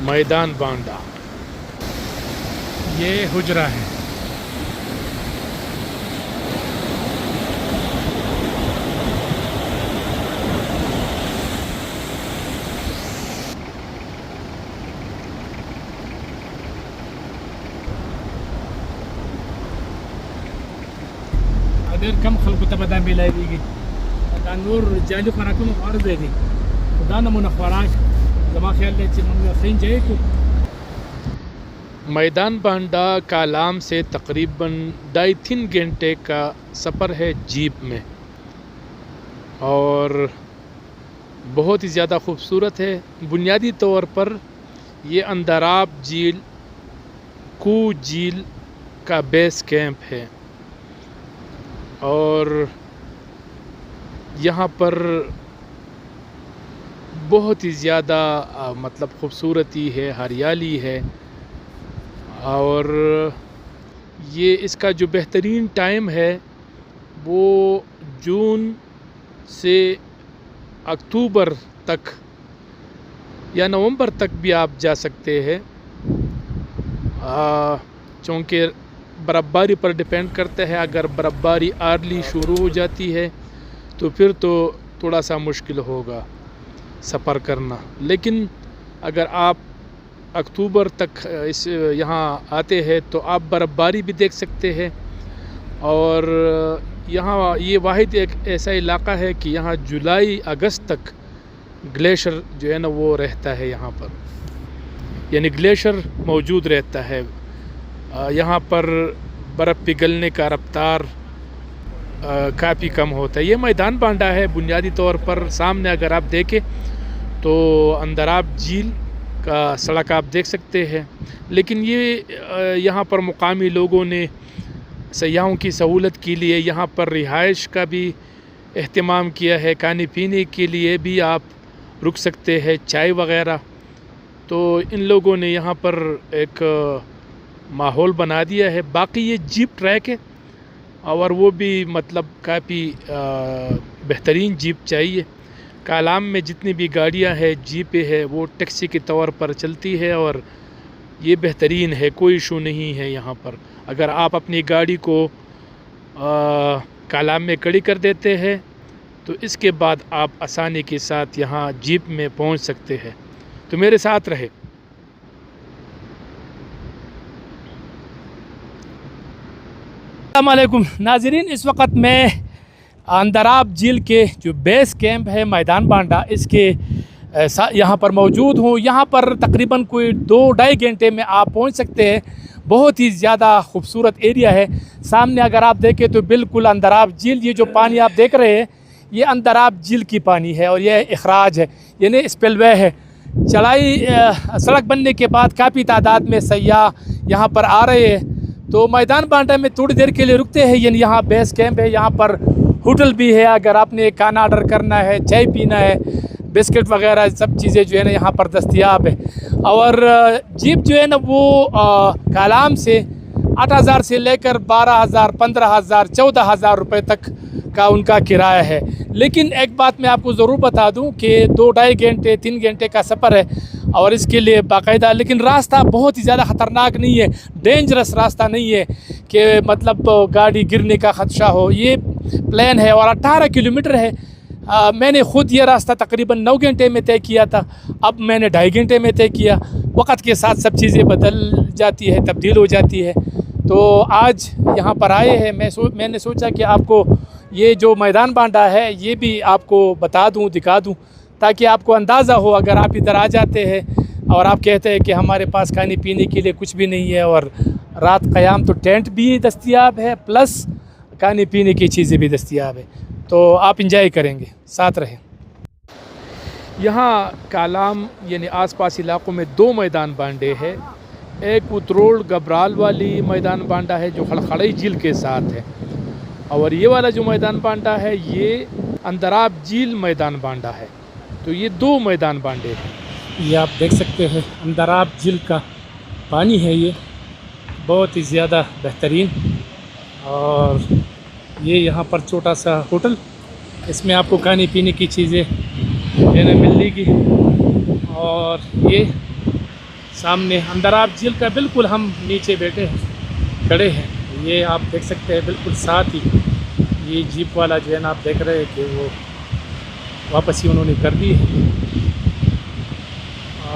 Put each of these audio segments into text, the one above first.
मैदान बांडा। ये हुजरा है। adeer kam khalqu tabadan bilaydigi kanur jaali kharakum arzeedi dana mun khwarak zama khayal le chi mun khin jayeku। मैदान बांडा कालाम से तकरीबन 2.5 घंटे का सफ़र है जीप में, और बहुत ही ज़्यादा ख़ूबसूरत है। बुनियादी तौर पर ये अंदराब झील कू झील का बेस कैंप है, और यहाँ पर बहुत ही ज़्यादा मतलब ख़ूबसूरती है, हरियाली है। और ये इसका जो बेहतरीन टाइम है वो जून से अक्टूबर तक या नवंबर तक भी आप जा सकते हैं, चूँकि बर्फ़बारी पर डिपेंड करता है। अगर बर्फ़बारी अर्ली शुरू हो जाती है तो फिर तो थोड़ा सा मुश्किल होगा सफ़र करना, लेकिन अगर आप अक्टूबर तक इस यहाँ आते हैं तो आप बर्फ़बारी भी देख सकते हैं। और यहाँ ये वाहिद एक ऐसा इलाक़ा है कि यहाँ जुलाई अगस्त तक ग्लेशियर जो है ना वो रहता है यहाँ पर, यानी ग्लेशियर मौजूद रहता है। यहाँ पर बर्फ़ पिघलने का रफ्तार काफ़ी कम होता है। ये मैदान बांडा है बुनियादी तौर पर। सामने अगर आप देखें तो अंदराब झील का सड़क आप देख सकते हैं, लेकिन ये यहाँ पर मुकामी लोगों ने सयाहों की सहूलत के लिए यहाँ पर रिहाइश का भी एहतमाम किया है। खाने पीने के लिए भी आप रुक सकते हैं, चाय वग़ैरह। तो इन लोगों ने यहाँ पर एक माहौल बना दिया है। बाकी ये जीप ट्रैक है, और वो भी मतलब काफ़ी बेहतरीन जीप चाहिए। कालाम में जितनी भी गाड़ियाँ हैं, जीपें हैं, वो टैक्सी के तौर पर चलती है, और ये बेहतरीन है, कोई इशू नहीं है यहाँ पर। अगर आप अपनी गाड़ी को कालाम में खड़ी कर देते हैं तो इसके बाद आप आसानी के साथ यहाँ जीप में पहुँच सकते हैं। तो मेरे साथ रहे। अस्सलाम वालेकुम नाज़रीन, इस वक्त मैं अंदराब झील के जो बेस कैंप है मैदान बांडा, इसके यहाँ पर मौजूद हूँ। यहाँ पर तकरीबन कोई 2-2.5 घंटे में आप पहुँच सकते हैं। बहुत ही ज़्यादा खूबसूरत एरिया है। सामने अगर आप देखें तो बिल्कुल अंदराब झील, ये जो पानी आप देख रहे हैं ये अंदराब झील की पानी है, और यह इखराज है, यानी स्पिलवे है। चढ़ाई सड़क बनने के बाद काफ़ी तादाद में सयाह यहाँ पर आ रहे हैं। तो मैदान बांडा में थोड़ी देर के लिए रुकते हैं, यानी यहाँ बेस कैंप है। यहाँ पर होटल भी है, अगर आपने खाना ऑर्डर करना है, चाय पीना है, बिस्किट वगैरह सब चीज़ें जो है ना यहाँ पर दस्तयाब है। और जीप जो है ना वो कालाम से 8,000 से लेकर 12,000, 15,000, 14,000 रुपये तक का उनका किराया है। लेकिन एक बात मैं आपको ज़रूर बता दूं कि 2-2.5 घंटे 3 घंटे का सफ़र है, और इसके लिए बाकायदा, लेकिन रास्ता बहुत ही ज़्यादा ख़तरनाक नहीं है, डेंजरस रास्ता नहीं है कि मतलब गाड़ी गिरने का ख़दशा हो। ये प्लान है और 18 किलोमीटर है। मैंने ख़ुद ये रास्ता तकरीबन 9 घंटे में तय किया था, अब मैंने 2.5 घंटे में तय किया। वक्त के साथ सब चीज़ें बदल जाती है, तब्दील हो जाती है। तो आज यहाँ पर आए हैं, मैंने सोचा कि आपको ये जो मैदान बांडा है ये भी आपको बता दूँ, दिखा दूँ, ताकि आपको अंदाज़ा हो। अगर आप इधर आ जाते हैं और आप कहते हैं कि हमारे पास खाने पीने के लिए कुछ भी नहीं है, और रात क़याम तो टेंट भी दस्तयाब है, प्लस खाने पीने की चीज़ें भी दस्तयाब है, तो आप इंजॉय करेंगे। साथ रहें। यहाँ कालाम यानी आसपास इलाक़ों में 2 मैदान बांडे हैं। एक उतरोड़ गबराल वाली मैदान बांडा है जो खड़खड़ई झील के साथ है, और ये वाला जो मैदान बांडा है ये अंदराब झील मैदान बांडा है। तो ये 2 मैदान बांडे हैं। ये आप देख सकते हैं अंदराब झील का पानी है, ये बहुत ही ज़्यादा बेहतरीन। और ये यहाँ पर छोटा सा होटल, इसमें आपको खाने पीने की चीज़ें लेना मिलेगी। और ये सामने अंदराब झील का बिल्कुल हम नीचे बैठे हैं, खड़े हैं। ये आप देख सकते हैं बिल्कुल साथ ही ये जीप वाला जो है ना, आप देख रहे हैं कि वो वापस ही उन्होंने कर दी है।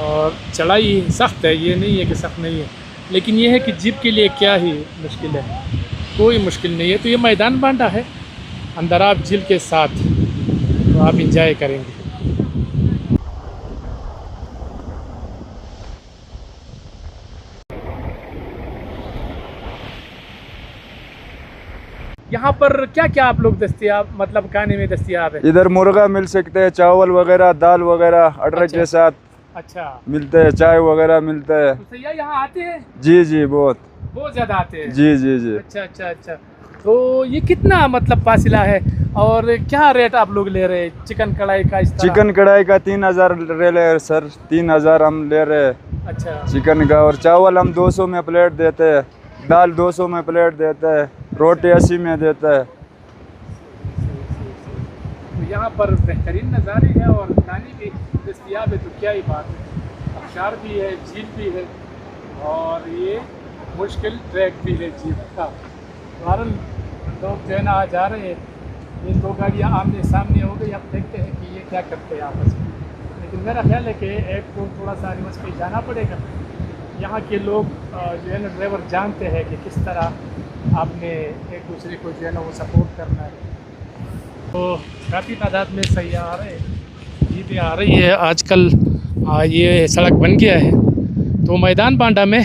और चढ़ाई सख्त है, ये नहीं है कि सख्त नहीं है, लेकिन ये है कि जीप के लिए क्या ही मुश्किल है, कोई मुश्किल नहीं है। तो ये मैदान बांडा है अंदराब झील के साथ, तो आप इंजॉय करेंगे। यहाँ पर क्या क्या आप लोग दस्तियाब, मतलब खाने में दस्तियाब है? इधर मुर्गा मिल सकते हैं, चावल वगैरह, दाल वगैरह अदरक अच्छा। के साथ अच्छा, मिलते हैं, चाय वगैरह मिलता है। तो सैया यहाँ आते हैं? जी जी, बहुत ज़्यादा आते हैं। जी जी जी। अच्छा अच्छा अच्छा। तो ये कितना मतलब फासिला है और क्या रेट आप लोग ले रहे हैं चिकन कढ़ाई का? इस तरह चिकन कढ़ाई का 3000 ले रहे हैं सर, 3000 हम ले रहे हैं अच्छा चिकन का। और चावल हम 200 में प्लेट देते हैं, दाल 200 में प्लेट देते हैं, रोटी 80 में देता है। तो यहाँ पर बेहतरीन नज़ारे हैं और खाने भी दस्तियाब है, तो क्या ही बात है। अबशार भी है, झील भी है और ये मुश्किल ट्रैक भी है झील का। कारण लोग जो है ना आ जा रहे हैं, ये दो गाड़ियाँ आमने सामने हो गई। अब देखते हैं कि ये क्या करते हैं आपस में, लेकिन मेरा ख्याल है कि एक को थोड़ा सा रिवर्स पे जाना पड़ेगा। यहाँ के लोग जो है ना ड्राइवर जानते हैं कि किस तरह आपने एक दूसरे को जो है ना वो सपोर्ट करना है। तो काफ़ी तादाद में सैयाह आ रहे हैं, जीपें आ रही है आजकल। ये सड़क बन गया है, तो मैदान बांडा में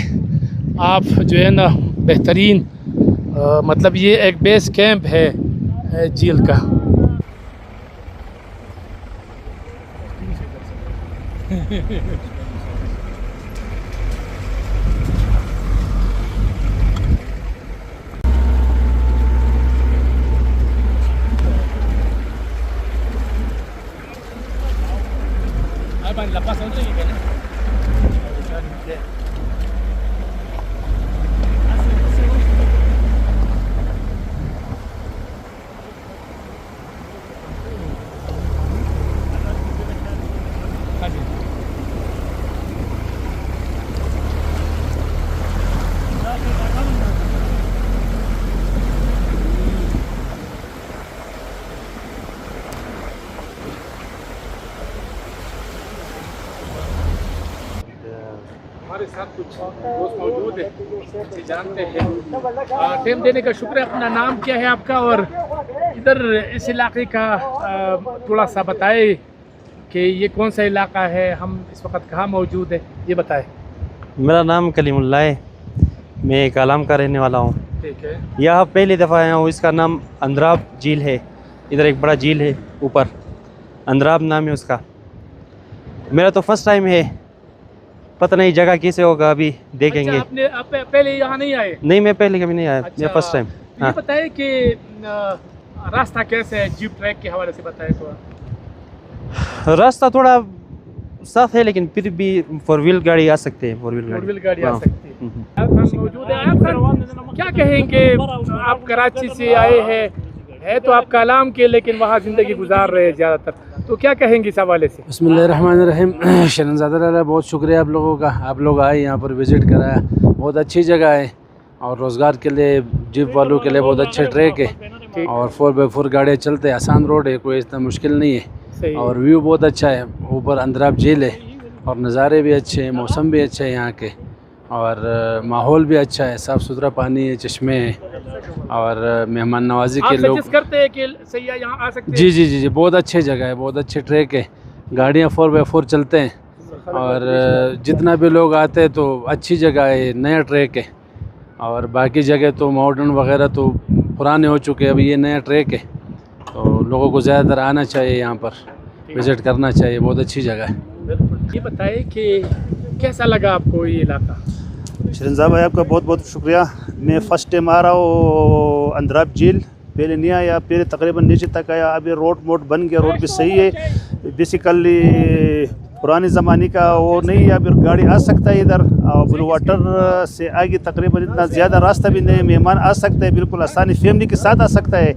आप जो है ना बेहतरीन मतलब ये एक बेस कैंप है झील का। हमारे साथ कुछ दोस्त मौजूद है, अच्छे जानते हैं। टाइम देने का शुक्र है। अपना नाम क्या है आपका और इधर इस इलाके का थोड़ा सा बताए कि ये कौन सा इलाका है, हम इस वक्त कहाँ मौजूद है, ये बताएं। मेरा नाम कलीमुल्लाह है, मैं कालाम का रहने वाला हूँ। ठीक है। यहाँ पहली दफ़ा आया हूँ। इसका नाम अंदराब झील है। इधर एक बड़ा झील है ऊपर, अंदराब नाम है उसका। मेरा तो फर्स्ट टाइम है, पता नहीं जगह कैसे होगा, अभी देखेंगे। अच्छा, आप पहले यहाँ नहीं आए? नहीं, मैं पहले कभी नहीं आया। अच्छा, मेरा फर्स्ट टाइम। ये हाँ, बताएं कि रास्ता कैसे है, जीप ट्रैक के हवाले से बताएं थोड़ा। रास्ता थोड़ा साफ है, लेकिन फिर भी 4 व्हील गाड़ी आ सकते हैं। 4 व्हील गाड़ी आ हाँ। सकती है। मौजूद है आप, क्या कहेंगे? आप कराची से आए हैं, है तो आप कालाम के, लेकिन वहाँ ज़िंदगी गुजार रहे हैं ज़्यादातर, तो क्या कहेंगे इस हवाले से? बिस्मिल्लाहिर्रहमानिर्रहीम। शहनज़ादा बहुत शुक्रिया आप लोगों का, आप लोग आए यहाँ पर विज़िट कराया। बहुत अच्छी जगह है और रोज़गार के लिए, जीप वालों के लिए बहुत अच्छे ट्रैक है और 4x4 गाड़ियाँ चलते हैं। आसान रोड है, कोई इतना मुश्किल नहीं है और व्यू बहुत अच्छा है। ऊपर अंदराब झील है और नज़ारे भी अच्छे हैं, मौसम भी अच्छा है यहाँ के और माहौल भी अच्छा है, साफ़ सुथरा पानी है, चश्मे हैं और मेहमान नवाजी के लोग करते हैं कि सैयाह यहाँ आ सकते हैं। जी जी जी जी, बहुत अच्छी जगह है, बहुत अच्छे ट्रैक है, गाड़ियाँ 4x4 चलते हैं और जितना भी लोग आते हैं तो अच्छी जगह है, नया ट्रैक है। और बाकी जगह तो मॉडर्न वगैरह तो पुराने हो चुके हैं, अब ये नया ट्रैक है, तो लोगों को ज़्यादातर आना चाहिए, यहाँ पर विज़िट करना चाहिए, बहुत अच्छी जगह है। ये बताइए कि कैसा लगा आपको ये इलाका? शहनज़ाद भाई, आपका बहुत बहुत शुक्रिया। मैं फ़र्स्ट टाइम आ रहा हूँ अंदराब झील, पहले नहीं आया, पहले तकरीबन नीचे तक आया। अभी रोड बन गया, रोड भी सही है। बेसिकली पुराने ज़माने का वो नहीं है, अभी गाड़ी आ सकता है इधर। ब्लू वाटर से आगे तकरीबन इतना ज़्यादा रास्ता भी नहीं, मेहमान आ सकते हैं बिल्कुल आसानी, फैमिली के साथ आ सकता है।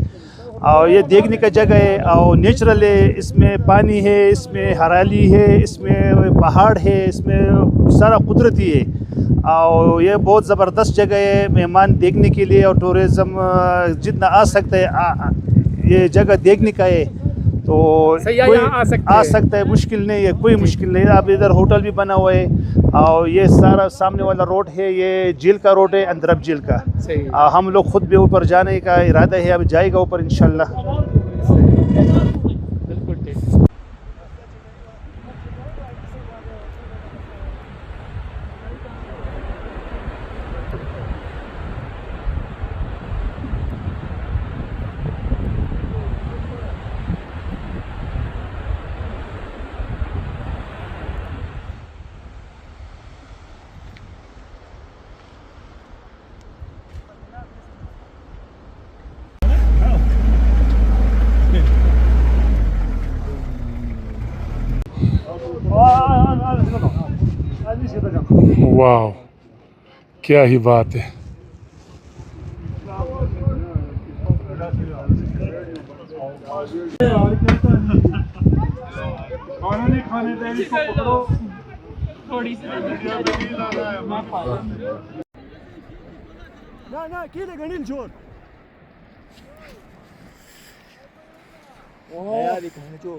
और ये देखने का जगह है और नेचुरल है, इसमें पानी है, इसमें हरियाली है, इसमें पहाड़ है, इसमें सारा कुदरती है और ये बहुत ज़बरदस्त जगह है मेहमान देखने के लिए और टूरिज़्म जितना आ सकता है ये जगह देखने का है। तो सयाह कोई यहाँ आ सकता है, मुश्किल नहीं है, कोई मुश्किल नहीं है। अब इधर होटल भी बना हुआ है और ये सारा सामने वाला रोड है, ये झील का रोड है, अंद्रब झील का। सही है। हम लोग खुद भी ऊपर जाने का इरादा है, अब जाएगा ऊपर इंशाल्लाह। बिल्कुल ठीक। वाह, क्या ही बात है। ना केले गणिल छोड़ यार ये कहने जो